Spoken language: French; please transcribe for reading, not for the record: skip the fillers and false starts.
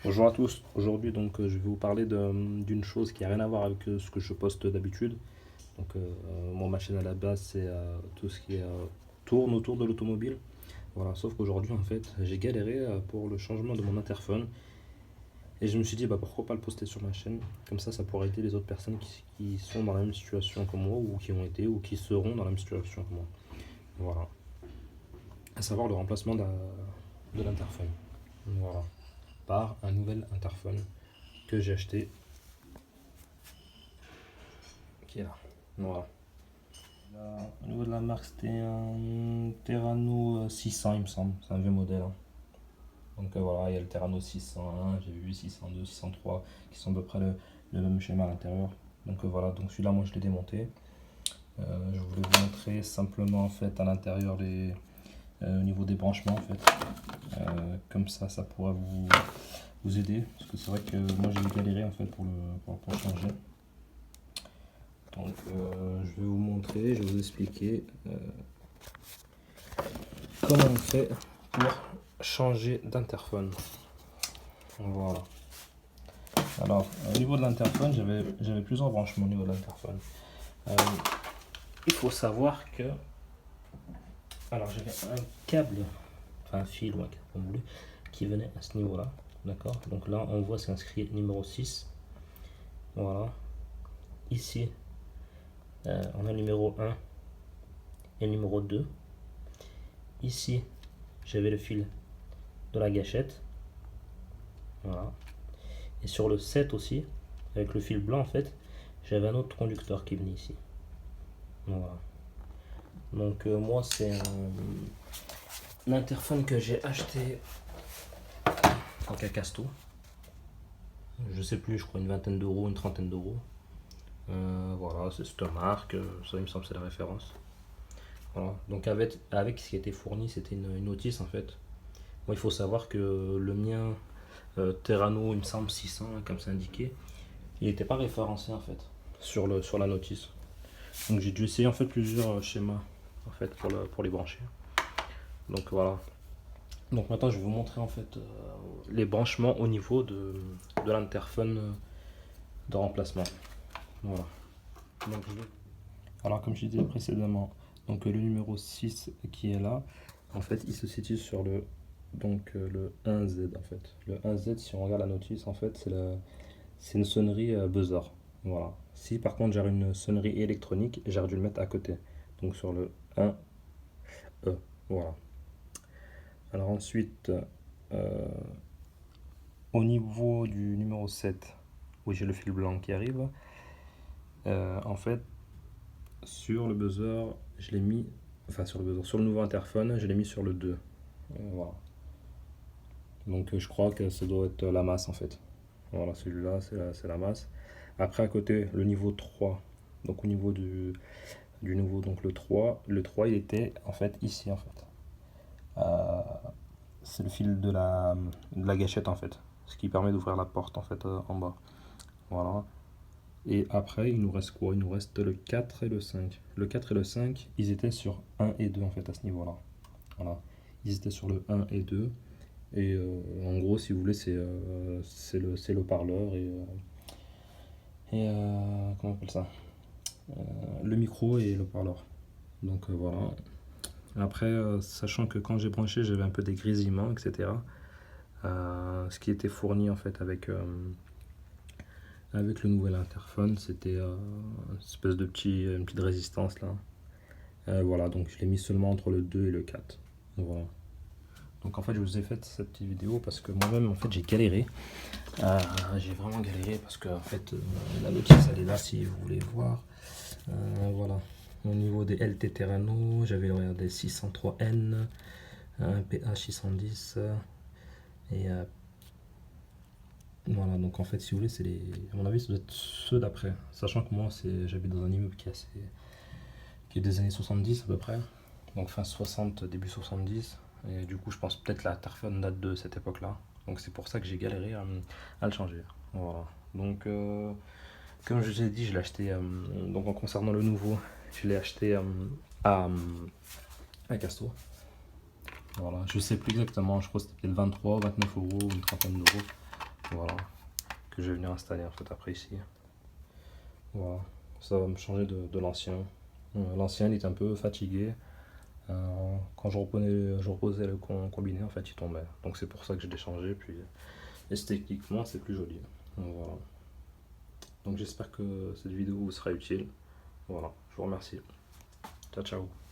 Bonjour à tous, aujourd'hui donc je vais vous parler d'une chose qui n'a rien à voir avec ce que je poste d'habitude. Donc moi ma chaîne à la base c'est tout ce qui tourne autour de l'automobile. Voilà, sauf qu'aujourd'hui en fait j'ai galéré pour le changement de mon interphone. Et je me suis dit bah pourquoi pas le poster sur ma chaîne. Comme ça pourrait aider les autres personnes qui sont dans la même situation que moi ou qui ont été ou qui seront dans la même situation que moi. Voilà. À savoir le remplacement de l'interphone. Voilà. Par un nouvel interphone que j'ai acheté qui est là. Voilà. Au niveau de la marque, c'était un Terrano 600, il me semble. C'est un vieux modèle, hein. Donc voilà, il y a le Terrano 601, j'ai vu 602, 603 qui sont à peu près le même schéma à l'intérieur. Donc voilà, donc celui-là, moi je l'ai démonté. Je voulais vous montrer simplement en fait à l'intérieur au niveau des branchements en fait. Comme ça pourrait vous aider. Parce que c'est vrai que moi j'ai galéré en fait pour changer. Donc je vais vous montrer, je vais vous expliquer comment on fait pour changer d'interphone. Voilà. Alors au niveau de l'interphone, j'avais plusieurs branchements au niveau de l'interphone. Il faut savoir que alors j'avais un câble, enfin un fil ou un câble comme vous voulez, qui venait à ce niveau là. D'accord. Donc là on voit c'est inscrit numéro 6. Voilà. Ici on a le numéro 1 et le numéro 2. Ici j'avais le fil de la gâchette. Voilà. Et sur le 7 aussi, avec le fil blanc en fait, j'avais un autre conducteur qui venait ici. Voilà. Donc moi c'est un interphone que j'ai acheté en Cacasto. Je sais plus, je crois une vingtaine d'euros, une trentaine d'euros. Voilà, c'est cette marque, ça il me semble c'est la référence. Voilà. Donc avec ce qui était fourni, c'était une notice en fait. Moi il faut savoir que le mien Terrano, il me semble 600, comme c'est indiqué, il n'était pas référencé en fait sur la notice. Donc j'ai dû essayer en fait plusieurs schémas en fait pour les brancher. Donc voilà. Donc maintenant je vais vous montrer en fait les branchements au niveau de l'interphone de remplacement. Voilà. Donc, alors comme je disais précédemment, donc le numéro 6 qui est là, en fait il se situe sur le 1Z en fait. Le 1Z, si on regarde la notice, en fait c'est une sonnerie buzzer. Voilà. Si par contre j'ai une sonnerie électronique, j'ai dû le mettre à côté. Donc sur le 1E. Voilà. Alors ensuite, au niveau du numéro 7, où j'ai le fil blanc qui arrive, en fait, sur le buzzer, je l'ai mis, enfin sur le buzzer, sur le nouveau interphone, je l'ai mis sur le 2. Voilà. Donc je crois que ça doit être la masse en fait. Voilà, celui-là, c'est la masse. Après, à côté, le niveau 3. Donc au niveau du nouveau, donc le 3 il était en fait ici en fait. C'est le fil de la gâchette en fait. Ce qui permet d'ouvrir la porte en fait en bas. Voilà. Et après, il nous reste quoi? Il nous reste le 4 et le 5. Le 4 et le 5, ils étaient sur 1 et 2 en fait à ce niveau-là. Voilà. Ils étaient sur le 1 et 2. Et en gros, si vous voulez, c'est le parleur comment on appelle ça? Le micro et le parleur. Donc voilà. Après, sachant que quand j'ai branché, j'avais un peu des grésillements, etc. Ce qui était fourni en fait avec le nouvel interphone, c'était une espèce de une petite résistance là. Voilà, donc je l'ai mis seulement entre le 2 et le 4. Voilà. Donc en fait, je vous ai fait cette petite vidéo parce que moi-même, en fait, j'ai galéré. J'ai vraiment galéré parce que en fait, la notice, elle est là si vous voulez voir. Voilà. Au niveau des LT Terrano, j'avais regardé 603N, un PH 610 et voilà, donc en fait, si vous voulez, à mon avis, ça doit être ceux d'après. Sachant que moi, j'habite dans un immeuble qui est des années 70 à peu près. Donc fin 60, début 70. Et du coup, je pense peut-être la Tarfon date de cette époque-là. Donc c'est pour ça que j'ai galéré à le changer. Voilà. Donc, comme je vous ai dit, je l'ai acheté. Donc en concernant le nouveau, je l'ai acheté à Casto. Voilà. Je sais plus exactement, je crois que c'était peut-être 23, 29 euros ou une trentaine d'euros. voilà, que je vais venir installer en fait après ici. Voilà, ça va me changer de l'ancien. L'ancien il est un peu fatigué. Quand je reposais le combiné, en fait, il tombait. Donc c'est pour ça que j'ai déchangé. Puis esthétiquement, c'est plus joli. Donc, voilà. Donc j'espère que cette vidéo vous sera utile. Voilà, je vous remercie. Ciao, ciao.